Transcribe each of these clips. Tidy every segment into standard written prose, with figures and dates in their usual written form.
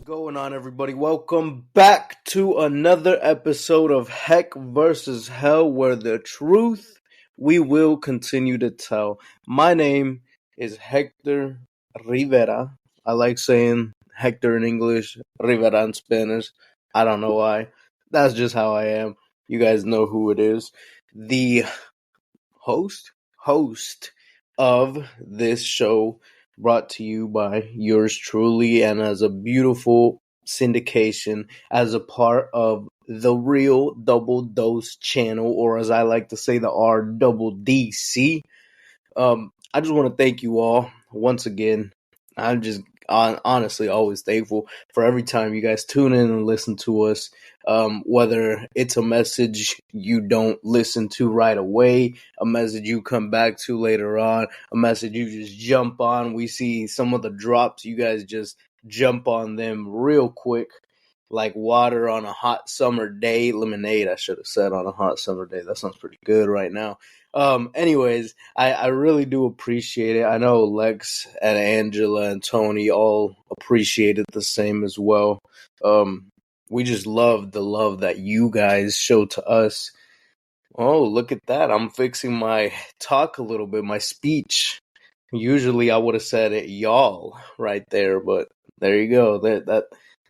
Going on, everybody? Welcome back to another episode of Heck versus Hell, where the truth we will continue to tell. My name is Hector Rivera. I like saying Hector in English, Rivera in Spanish. I don't know why. That's just how I am. You guys know who it is. The host of this show, brought to you by yours truly and as a beautiful syndication as a part of the Real Double Dose channel, or as I like to say, the RDC. I just want to thank you all once again. I'm just honestly always thankful for every time you guys tune in and listen to us. Whether it's a message you don't listen to right away, a message you come back to later on, a message you just jump on. We see some of the drops, you guys just jump on them real quick, like water on a hot summer day. Lemonade, I should have said, on a hot summer day. That sounds pretty good right now. Anyways, I really do appreciate it. I know Lex and Angela and Tony all appreciate it the same as well. We just love the love that you guys show to us. Oh, look at that. I'm fixing my talk a little bit, my speech. Usually I would have said it y'all right there, but there you go.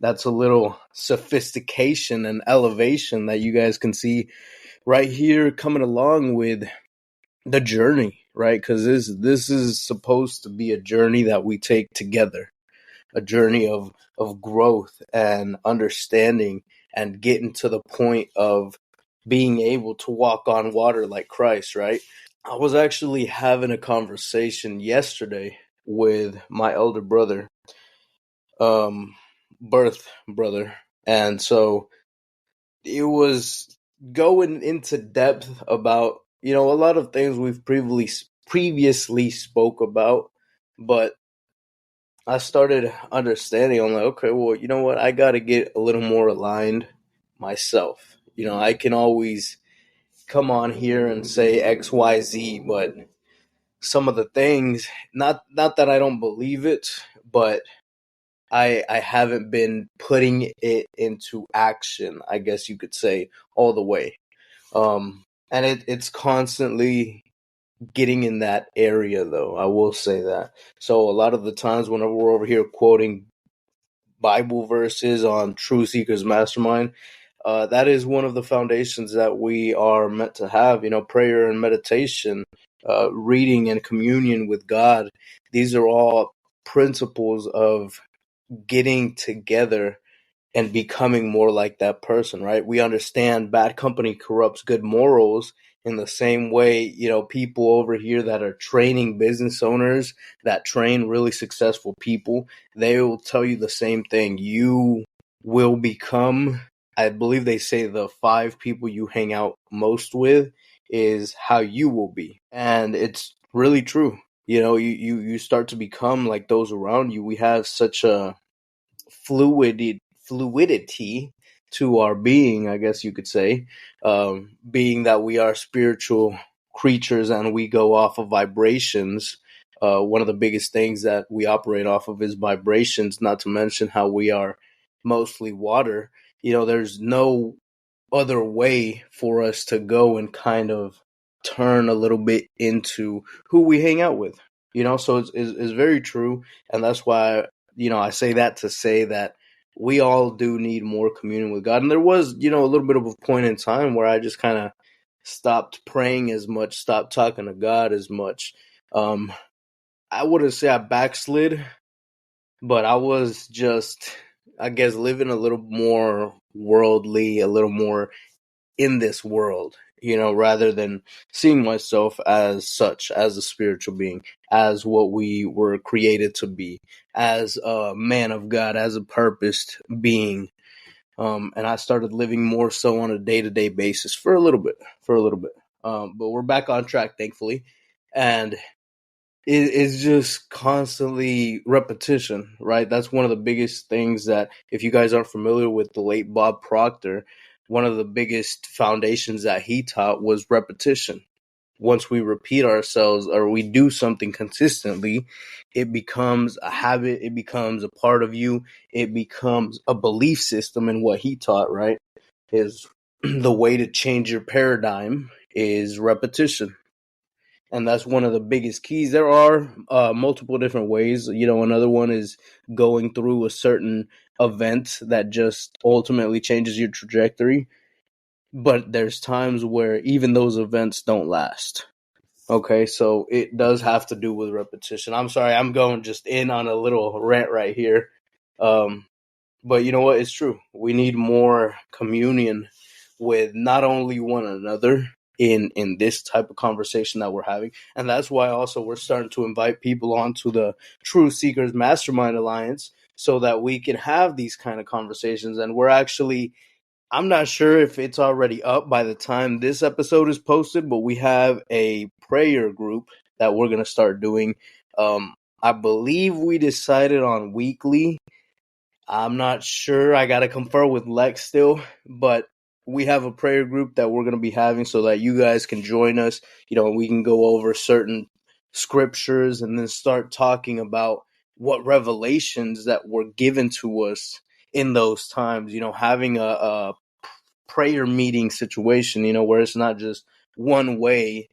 That's a little sophistication and elevation that you guys can see right here coming along with the journey, right? Because this is supposed to be a journey that we take together, a journey of growth and understanding and getting to the point of being able to walk on water like Christ, right? I was actually having a conversation yesterday with my elder brother, birth brother, and so it was going into depth about a lot of things we've previously spoke about, but I started understanding. I'm like, okay, well, you know what? I got to get a little more aligned myself. I can always come on here and say X, Y, Z, but some of the things, not that I don't believe it, but I haven't been putting it into action, I guess you could say, all the way. And it's constantly getting in that area, though. I will say that. So a lot of the times, whenever we're over here quoting Bible verses on True Seekers Mastermind, that is one of the foundations that we are meant to have. Prayer and meditation, reading and communion with God. These are all principles of getting together and becoming more like that person, right? We understand bad company corrupts good morals in the same way, people over here that are training business owners, that train really successful people, they will tell you the same thing. You will become, I believe they say, the 5 people you hang out most with is how you will be. And it's really true. You start to become like those around you. We have such a fluidity to our being, I guess you could say, being that we are spiritual creatures and we go off of vibrations. One of the biggest things that we operate off of is vibrations, not to mention how we are mostly water. There's no other way for us to go and kind of turn a little bit into who we hang out with. So it's very true. And that's why, I say that to say that we all do need more communion with God. And there was, a little bit of a point in time where I just kind of stopped praying as much, stopped talking to God as much. I wouldn't say I backslid, but I was just, I guess, living a little more worldly, a little more in this world, rather than seeing myself as such, as a spiritual being, as what we were created to be, as a man of God, as a purposed being. And I started living more so on a day-to-day basis for a little bit. But we're back on track, thankfully. And it's just constantly repetition, right? That's one of the biggest things that, if you guys aren't familiar with the late Bob Proctor, one of the biggest foundations that he taught was repetition. once we repeat ourselves or we do something consistently, it becomes a habit, it becomes a part of you, it becomes a belief system. And what he taught, right, is the way to change your paradigm is repetition. And that's one of the biggest keys. There are multiple different ways. Another one is going through a certain event that just ultimately changes your trajectory. But there's times where even those events don't last. Okay, so it does have to do with repetition. I'm sorry, I'm going just in on a little rant right here. Um, but you know what? It's true. We need more communion with not only one another in this type of conversation that we're having, and that's why also we're starting to invite people onto the True Seekers Mastermind Alliance so that we can have these kind of conversations. And we're actually, I'm not sure if it's already up by the time this episode is posted, but we have a prayer group that we're going to start doing. I believe we decided on weekly. I'm not sure. I got to confer with Lex still, but we have a prayer group that we're going to be having so that you guys can join us. We can go over certain scriptures and then start talking about what revelations that were given to us in those times. Having a prayer meeting situation, where it's not just one way,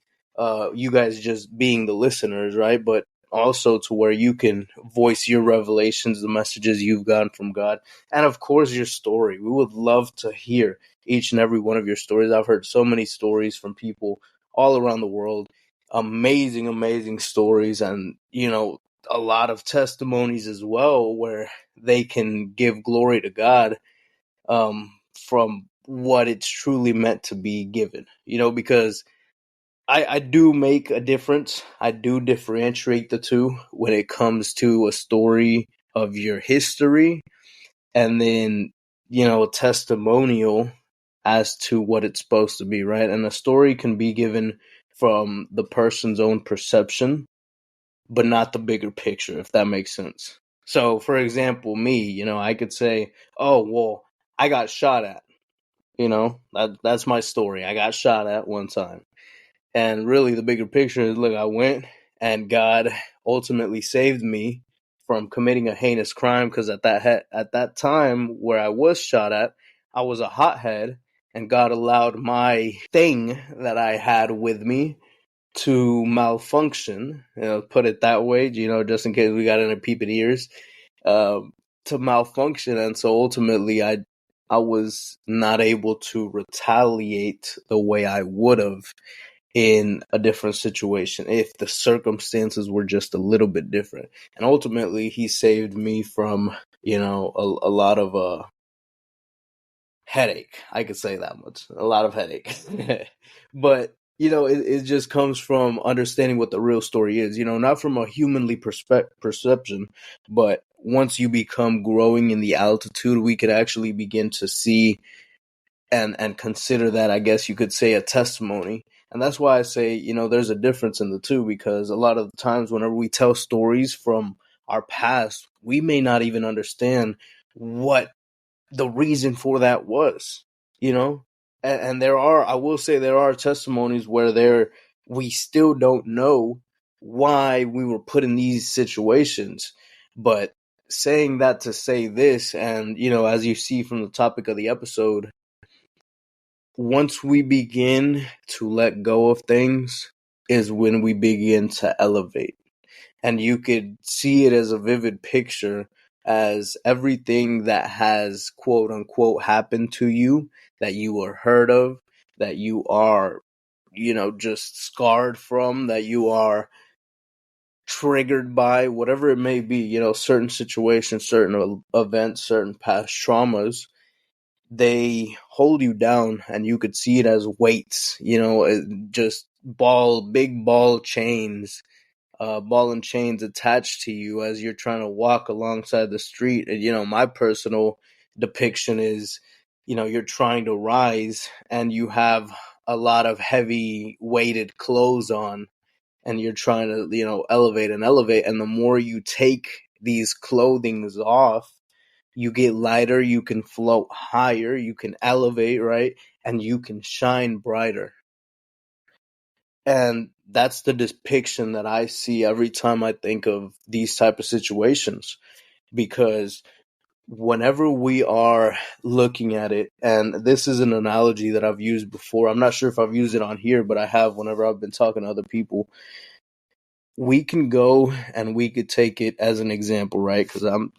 you guys just being the listeners, right? But also to where you can voice your revelations, the messages you've gotten from God, and of course your story. We would love to hear each and every one of your stories. I've heard so many stories from people all around the world, amazing, amazing stories, and a lot of testimonies as well, where they can give glory to God from what it's truly meant to be given. Because I do make a difference. I do differentiate the two when it comes to a story of your history and then, a testimonial as to what it's supposed to be, right? And a story can be given from the person's own perception, but not the bigger picture, if that makes sense. So, for example, me, I could say, oh, well, I got shot at. That's my story. I got shot at one time. And really the bigger picture is, look, I went and God ultimately saved me from committing a heinous crime, because at that time where I was shot at, I was a hothead, and God allowed my thing that I had with me to malfunction, put it that way, just in case we got any peeping ears, to malfunction. And so ultimately I was not able to retaliate the way I would have in a different situation if the circumstances were just a little bit different. And ultimately he saved me from, a lot of headache. I could say that much. A lot of headache. But it just comes from understanding what the real story is. Not from a humanly perception, but once you become growing in the altitude, we could actually begin to see and consider that, I guess you could say, a testimony. And that's why I say, there's a difference in the two, because a lot of the times whenever we tell stories from our past, we may not even understand what the reason for that was, you know? And I will say, there are testimonies where we still don't know why we were put in these situations. But saying that to say this, and, as you see from the topic of the episode, once we begin to let go of things is when we begin to elevate. And you could see it as a vivid picture, as everything that has quote unquote happened to you, that you were heard of, that you are, just scarred from, that you are triggered by, whatever it may be, certain situations, certain events, certain past traumas, they hold you down, and you could see it as weights, just big ball and chains attached to you as you're trying to walk alongside the street. And, my personal depiction is, you're trying to rise and you have a lot of heavy weighted clothes on, and you're trying to, elevate and elevate. And the more you take these clothings off, you get lighter, you can float higher, you can elevate, right? And you can shine brighter. And that's the depiction that I see every time I think of these type of situations, because whenever we are looking at it, and this is an analogy that I've used before, I'm not sure if I've used it on here, but I have whenever I've been talking to other people. We can go and we could take it as an example, right? Because I'm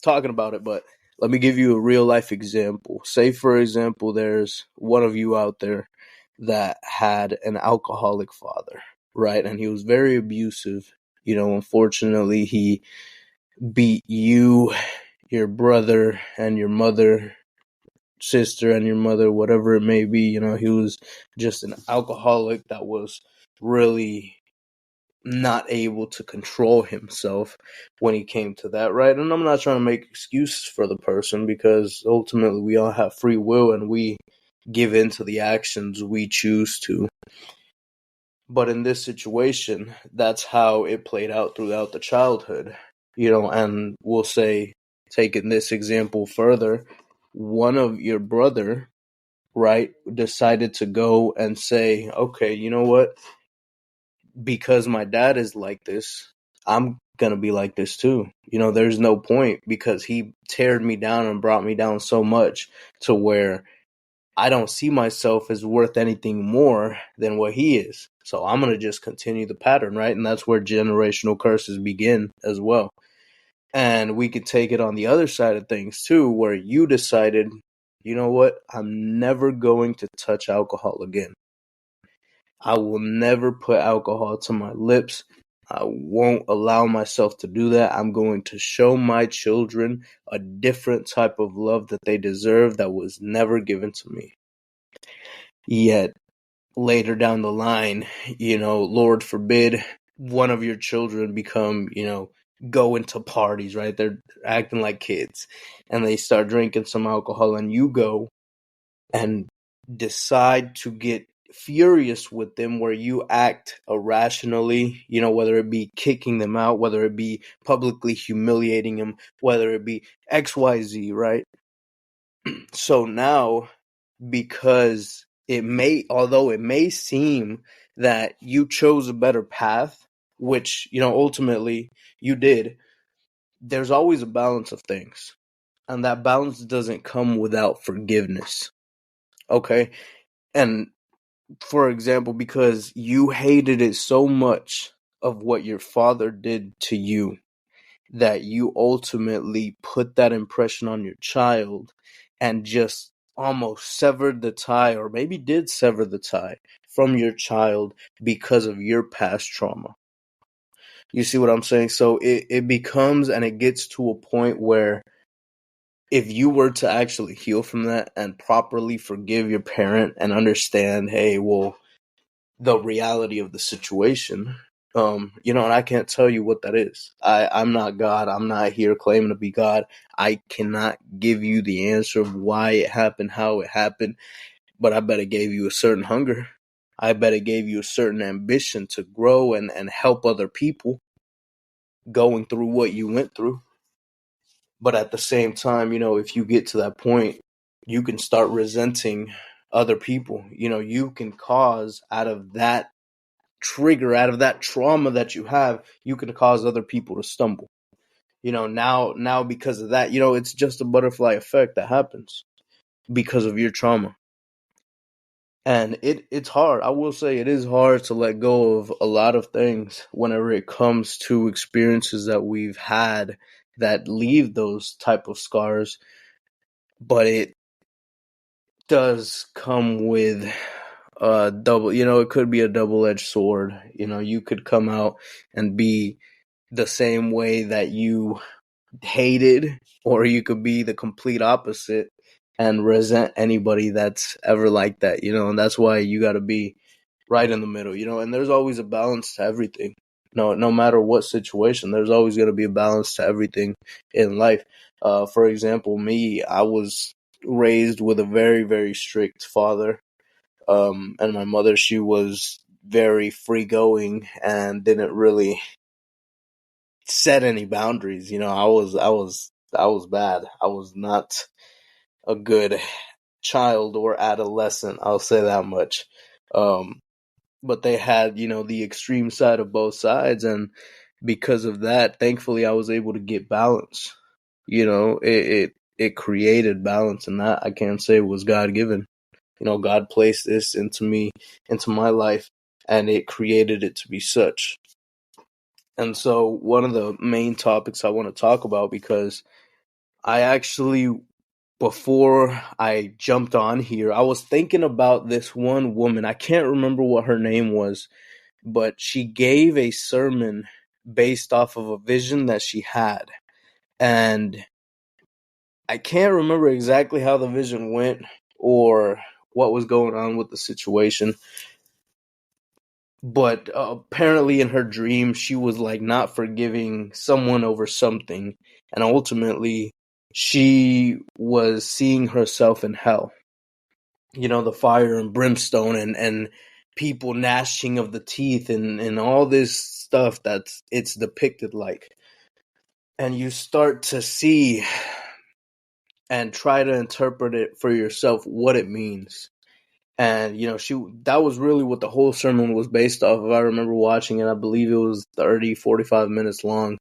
talking about it, but let me give you a real life example. Say, for example, there's one of you out there that had an alcoholic father, right? And he was very abusive. Unfortunately, he beat you, your brother, and your mother, sister, and your mother, whatever it may be. He was just an alcoholic that was really not able to control himself when he came to that, right? And I'm not trying to make excuses for the person, because ultimately we all have free will and we give in to the actions we choose to. But in this situation, that's how it played out throughout the childhood, and we'll say, taking this example further, one of your brother, right, decided to go and say, okay, you know what? Because my dad is like this, I'm gonna be like this too. There's no point, because he teared me down and brought me down so much to where I don't see myself as worth anything more than what he is. So I'm gonna just continue the pattern, right? And that's where generational curses begin as well. And we could take it on the other side of things too, where you decided, you know what, I'm never going to touch alcohol again. I will never put alcohol to my lips. I won't allow myself to do that. I'm going to show my children a different type of love that they deserve that was never given to me. Yet later down the line, Lord forbid, one of your children become, go into parties, right? They're acting like kids and they start drinking some alcohol, and you go and decide to get furious with them, where you act irrationally, whether it be kicking them out, whether it be publicly humiliating them, whether it be XYZ, right? So now, because although it may seem that you chose a better path, which, ultimately you did, there's always a balance of things. And that balance doesn't come without forgiveness. Okay? And for example, because you hated it so much of what your father did to you, that you ultimately put that impression on your child and just almost severed the tie, or maybe did sever the tie from your child because of your past trauma. You see what I'm saying? So it becomes, and it gets to a point where if you were to actually heal from that and properly forgive your parent and understand, hey, well, the reality of the situation, and I can't tell you what that is. I'm not God. I'm not here claiming to be God. I cannot give you the answer of why it happened, how it happened, but I bet it gave you a certain hunger. I bet it gave you a certain ambition to grow and help other people going through what you went through. But at the same time, if you get to that point, you can start resenting other people. You can cause out of that trigger, out of that trauma that you have, you can cause other people to stumble. Now because of that, it's just a butterfly effect that happens because of your trauma. And it's hard. I will say it is hard to let go of a lot of things whenever it comes to experiences that we've had that leave those type of scars. But it does come with a double, it could be a double-edged sword. You could come out and be the same way that you hated, or you could be the complete opposite and resent anybody that's ever like that, and that's why you got to be right in the middle, and there's always a balance to everything. No matter what situation, there's always going to be a balance to everything in life. For example, me, I was raised with a very, very strict father. And my mother, she was very free going and didn't really set any boundaries. I was bad. I was not a good child or adolescent. I'll say that much. Um, but they had, the extreme side of both sides. And because of that, thankfully, I was able to get balance. It created balance, and that I can't say was God given. God placed this into me, into my life, and it created it to be such. And so, one of the main topics I want to talk about, because I actually, before I jumped on here, I was thinking about this one woman. I can't remember what her name was, but she gave a sermon based off of a vision that she had. And I can't remember exactly how the vision went or what was going on with the situation. But apparently in her dream, she was like not forgiving someone over something. And ultimately, she was seeing herself in hell. The fire and brimstone and people gnashing of the teeth and all this stuff it's depicted like. And you start to see and try to interpret it for yourself what it means. And that was really what the whole sermon was based off of. I remember watching it. I believe it was 30-45 minutes long.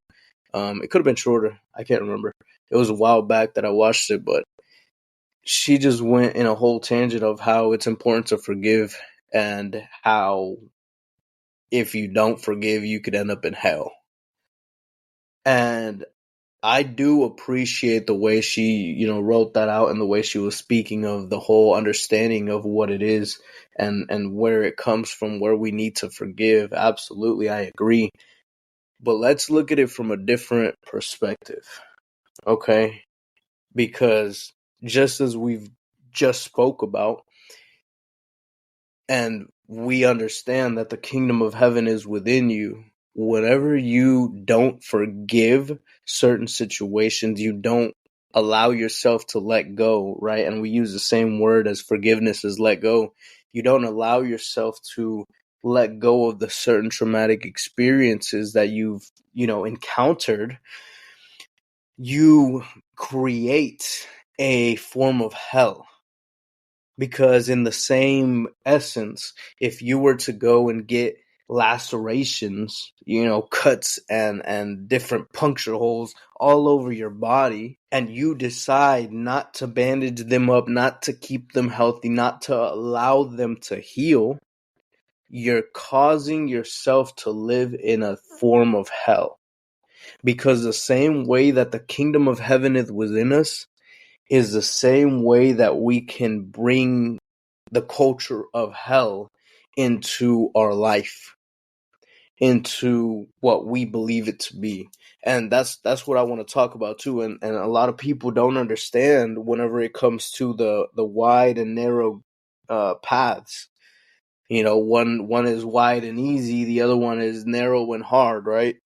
It could have been shorter. I can't remember. It was a while back that I watched it, but she just went in a whole tangent of how it's important to forgive, and how if you don't forgive, you could end up in hell. And I do appreciate the way she, wrote that out, and the way she was speaking of the whole understanding of what it is and where it comes from, where we need to forgive. Absolutely, I agree. But let's look at it from a different perspective, okay? Because just as we've just spoke about, and we understand that the kingdom of heaven is within you, whenever you don't forgive certain situations, you don't allow yourself to let go, right? And we use the same word as forgiveness as let go. You don't allow yourself to let go of the certain traumatic experiences that you've, encountered. You create a form of hell. Because in the same essence, if you were to go and get lacerations, cuts and different puncture holes all over your body, and you decide not to bandage them up, not to keep them healthy, not to allow them to heal, you're causing yourself to live in a form of hell. Because the same way that the kingdom of heaven is within us is the same way that we can bring the culture of hell into our life, into what we believe it to be. And that's what I want to talk about too. And a lot of people don't understand whenever it comes to the wide and narrow paths. One is wide and easy, the other one is narrow and hard, right?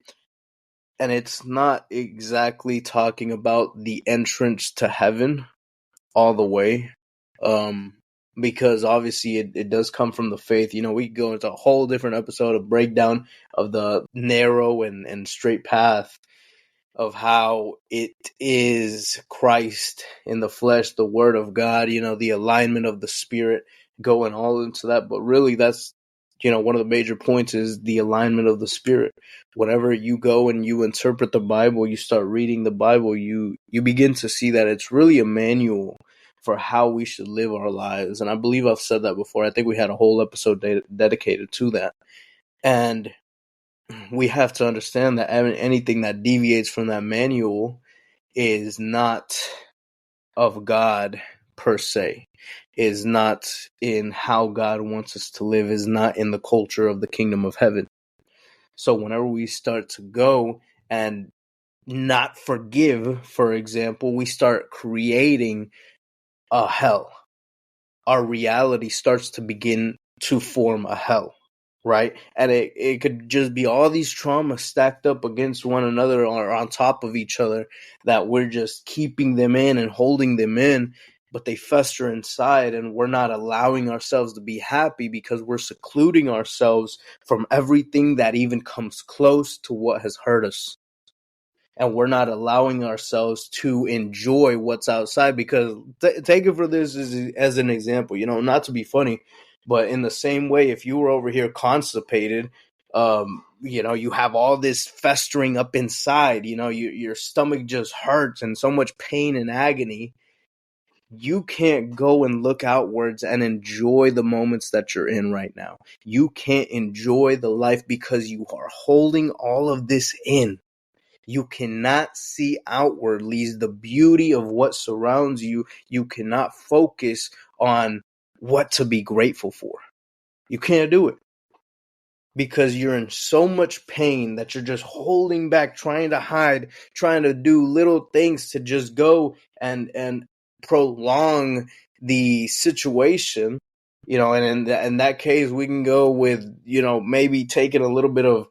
And it's not exactly talking about the entrance to heaven all the way. Because obviously it does come from the faith. We go into a whole different episode of breakdown of the narrow and straight path, of how it is Christ in the flesh, the word of God, the alignment of the spirit, going all into that. But really that's, one of the major points is the alignment of the spirit. Whenever you go and you interpret the Bible, you start reading the Bible, you begin to see that it's really a manual for how we should live our lives. And I believe I've said that before. I think we had a whole episode dedicated to that. And we have to understand that anything that deviates from that manual is not of God per se, is not in how God wants us to live, is not in the culture of the kingdom of heaven. So whenever we start to go and not forgive, for example, we start creating a hell. Our reality starts to begin to form a hell, right? And it could just be all these traumas stacked up against one another or on top of each other, that we're just keeping them in and holding them in, but they fester inside, and we're not allowing ourselves to be happy because we're secluding ourselves from everything that even comes close to what has hurt us. And we're not allowing ourselves to enjoy what's outside. Because take it for this as an example, not to be funny, But in the same way, if you were over here constipated, you have all this festering up inside, your stomach just hurts and so much pain and agony. You can't go and look outwards and enjoy the moments that you're in right now. You can't enjoy the life because you are holding all of this in. You cannot see outwardly the beauty of what surrounds you. You cannot focus on what to be grateful for. You can't do it because you're in so much pain that you're just holding back, trying to hide, trying to do little things to just go and prolong the situation. And in that case, we can go with, maybe taking a little bit of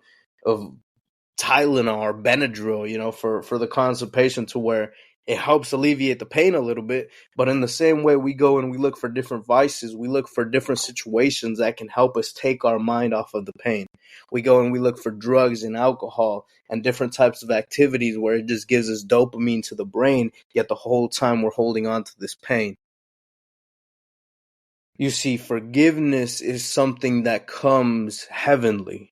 Tylenol or Benadryl, for the constipation, to where it helps alleviate the pain a little bit. But in the same way, we go and we look for different vices. We look for different situations that can help us take our mind off of the pain. We go and we look for drugs and alcohol and different types of activities where it just gives us dopamine to the brain, yet the whole time we're holding on to this pain. You see, forgiveness is something that comes heavenly.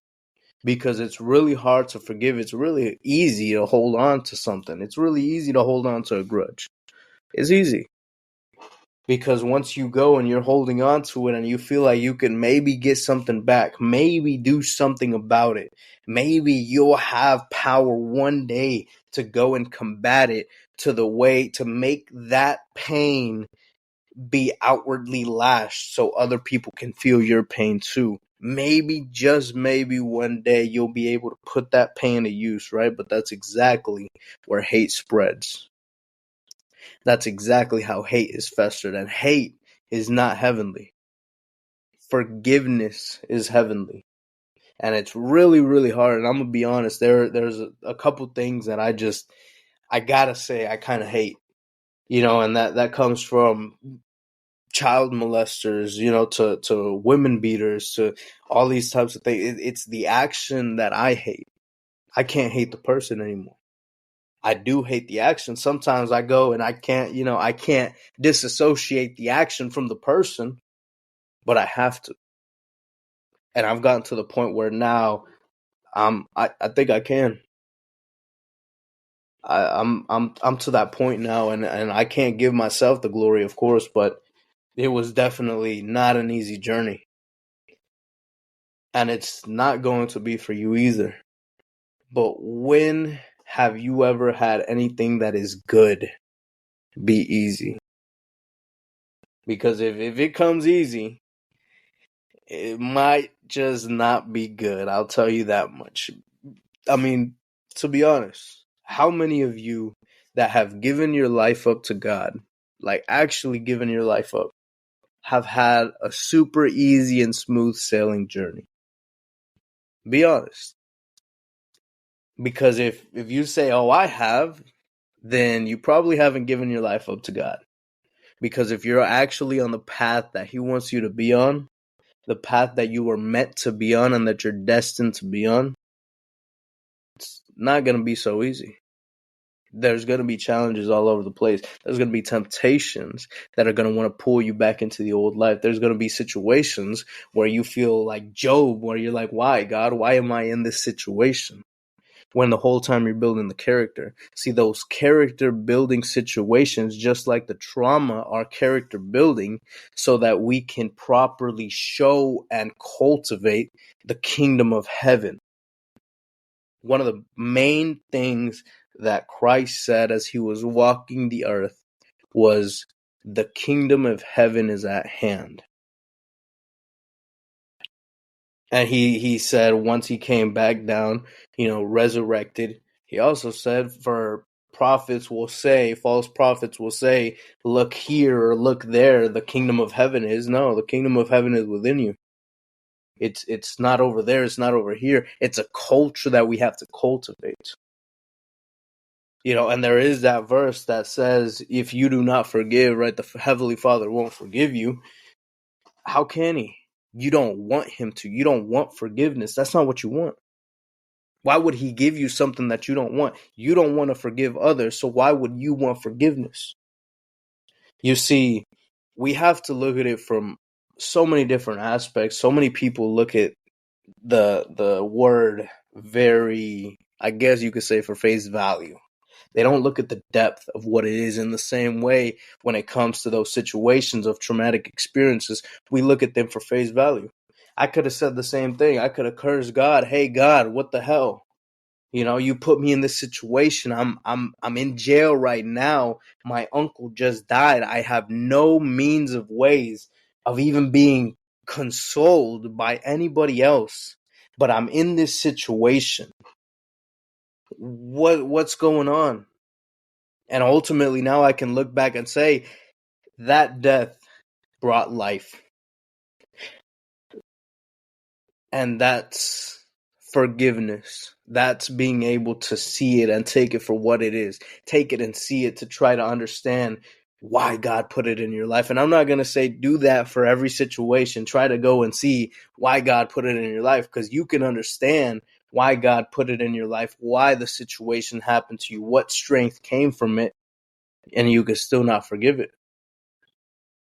Because it's really hard to forgive. It's really easy to hold on to something. It's really easy to hold on to a grudge. It's easy. Because once you go and you're holding on to it and you feel like you can maybe get something back, maybe do something about it, maybe you'll have power one day to go and combat it to the way to make that pain be outwardly lashed so other people can feel your pain too. Maybe, just maybe, one day you'll be able to put that pain to use, right? But that's exactly where hate spreads. That's exactly how hate is festered. And hate is not heavenly. Forgiveness is heavenly. And it's really, really hard. And I'm going to be honest, there's a couple things that I gotta say I kind of hate. And that comes from child molesters, to women beaters, to all these types of things. It's the action that I hate. I can't hate the person anymore. I do hate the action. Sometimes I go and I can't disassociate the action from the person, but I have to. And I've gotten to the point where now I think I can. I'm to that point now, and I can't give myself the glory, of course, but it was definitely not an easy journey. And it's not going to be for you either. But when have you ever had anything that is good be easy? Because if it comes easy, it might just not be good. I'll tell you that much. I mean, to be honest, how many of you that have given your life up to God, like actually given your life up, have had a super easy and smooth sailing journey? Be honest. Because if you say, oh, I have, then you probably haven't given your life up to God. Because if you're actually on the path that He wants you to be on, the path that you were meant to be on and that you're destined to be on, it's not going to be so easy. There's going to be challenges all over the place. There's going to be temptations that are going to want to pull you back into the old life. There's going to be situations where you feel like Job, where you're like, why, God? Why am I in this situation? When the whole time you're building the character. See, those character building situations, just like the trauma, are character building so that we can properly show and cultivate the kingdom of heaven. One of the main things that Christ said as He was walking the earth was, the kingdom of heaven is at hand. And he said once He came back down, resurrected, He also said, for false prophets will say, look here or look there, the kingdom of heaven is. No, the kingdom of heaven is within you. It's not over there, it's not over here. It's a culture that we have to cultivate. And there is that verse that says, if you do not forgive, right, the Heavenly Father won't forgive you. How can He? You don't want Him to. You don't want forgiveness. That's not what you want. Why would He give you something that you don't want? You don't want to forgive others, so why would you want forgiveness? You see, we have to look at it from so many different aspects. So many people look at the word very, I guess you could say, for face value. They don't look at the depth of what it is. In the same way, when it comes to those situations of traumatic experiences, we look at them for face value. I could have said the same thing. I could have cursed God. Hey God, what the hell? You know, you put me in this situation. I'm in jail right now. My uncle just died. I have no means of ways of even being consoled by anybody else. But I'm in this situation. What's going on? And ultimately now I can look back and say that death brought life. And that's forgiveness. That's being able to see it and take it for what it is. Take it and see it to try to understand why God put it in your life. And I'm not going to say do that for every situation. Try to go and see why God put it in your life, because you can understand why God put it in your life, why the situation happened to you, what strength came from it, and you can still not forgive it.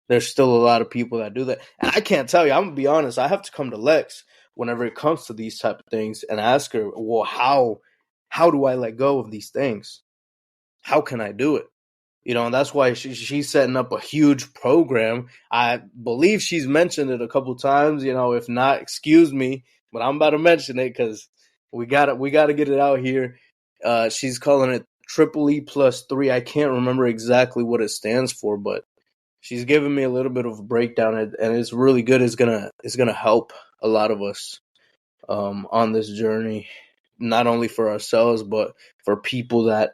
There's still a lot of people that do that. And I can't tell you, I'm going to be honest, I have to come to Lex whenever it comes to these type of things and ask her, well, how do I let go of these things? How can I do it? You know, and that's why she's setting up a huge program. I believe she's mentioned it a couple times. You know, if not, excuse me, but I'm about to mention it because we gotta get it out here. She's calling it Triple E plus 3. I can't remember exactly what it stands for, but she's giving me a little bit of a breakdown, and it's really good. It's gonna help a lot of us on this journey, not only for ourselves but for people that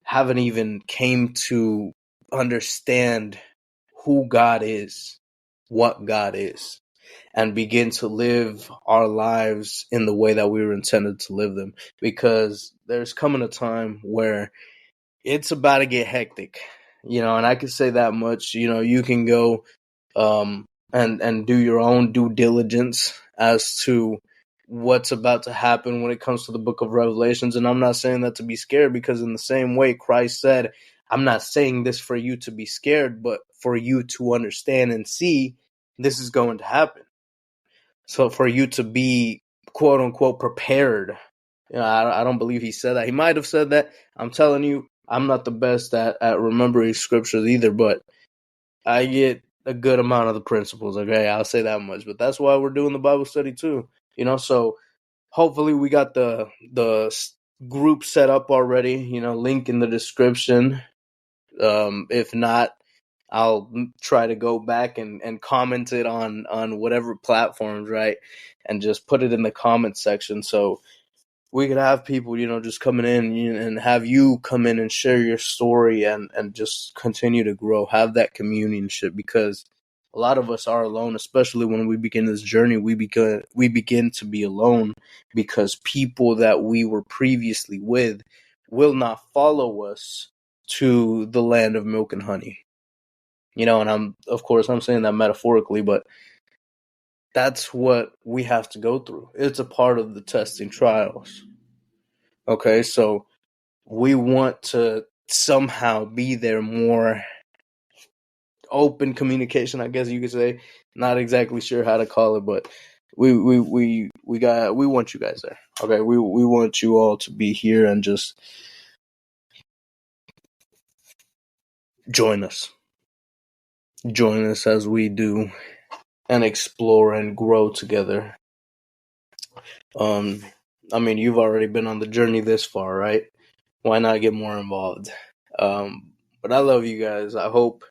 haven't even came to understand who God is, what God is, and begin to live our lives in the way that we were intended to live them. Because there's coming a time where it's about to get hectic, you know, and I can say that much. You know, you can go and do your own due diligence as to what's about to happen when it comes to the book of Revelations. And I'm not saying that to be scared, because in the same way Christ said, I'm not saying this for you to be scared, but for you to understand and see this is going to happen. So for you to be quote unquote prepared. You know, I don't believe he said that. He might have said that. I'm telling you, I'm not the best at remembering scriptures either, but I get a good amount of the principles. Okay, I'll say that much. But that's why we're doing the Bible study too. You know, so hopefully we got the group set up already. You know, link in the description. If not, I'll try to go back and comment it on whatever platforms, right? And just put it in the comment section so we could have people, you know, just coming in and have you come in and share your story and just continue to grow, have that communionship, because a lot of us are alone, especially when we begin this journey. We begin to be alone because people that we were previously with will not follow us to the land of milk and honey. You know, and I'm saying that metaphorically, but that's what we have to go through. It's a part of the testing trials. Okay, so we want to somehow be there, more open communication, I guess you could say. Not exactly sure how to call it, but we want you guys there. Okay, we want you all to be here and just join us. Join us as we do and explore and grow together. I mean, you've already been on the journey this far, right? Why not get more involved? But I love you guys. I hope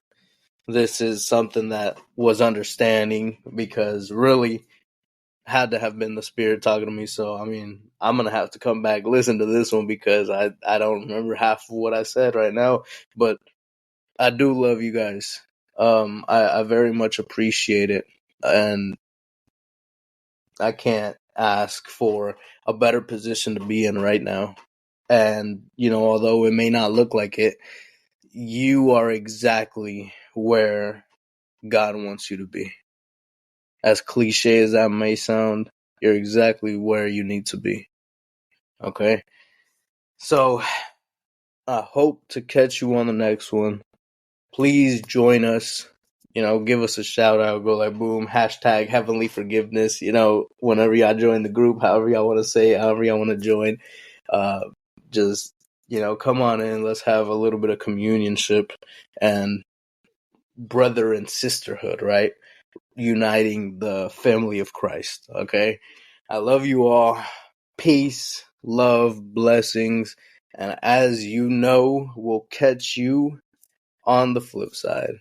this is something that was understanding, because really had to have been the Spirit talking to me. So, I mean, I'm going to have to come back, listen to this one, because I don't remember half of what I said right now, but I do love you guys. I very much appreciate it. And I can't ask for a better position to be in right now. And, you know, although it may not look like it, you are exactly where God wants you to be. As cliche as that may sound, you're exactly where you need to be. Okay? So, I hope to catch you on the next one. Please join us. give us a shout out. Go like boom, hashtag heavenly forgiveness. Whenever y'all join the group, however y'all want to say, however y'all want to join, just come on in. Let's have a little bit of communionship and brother and sisterhood, right? Uniting the family of Christ. Okay, I love you all. Peace, love, blessings, and as you know, we'll catch you on the flip side.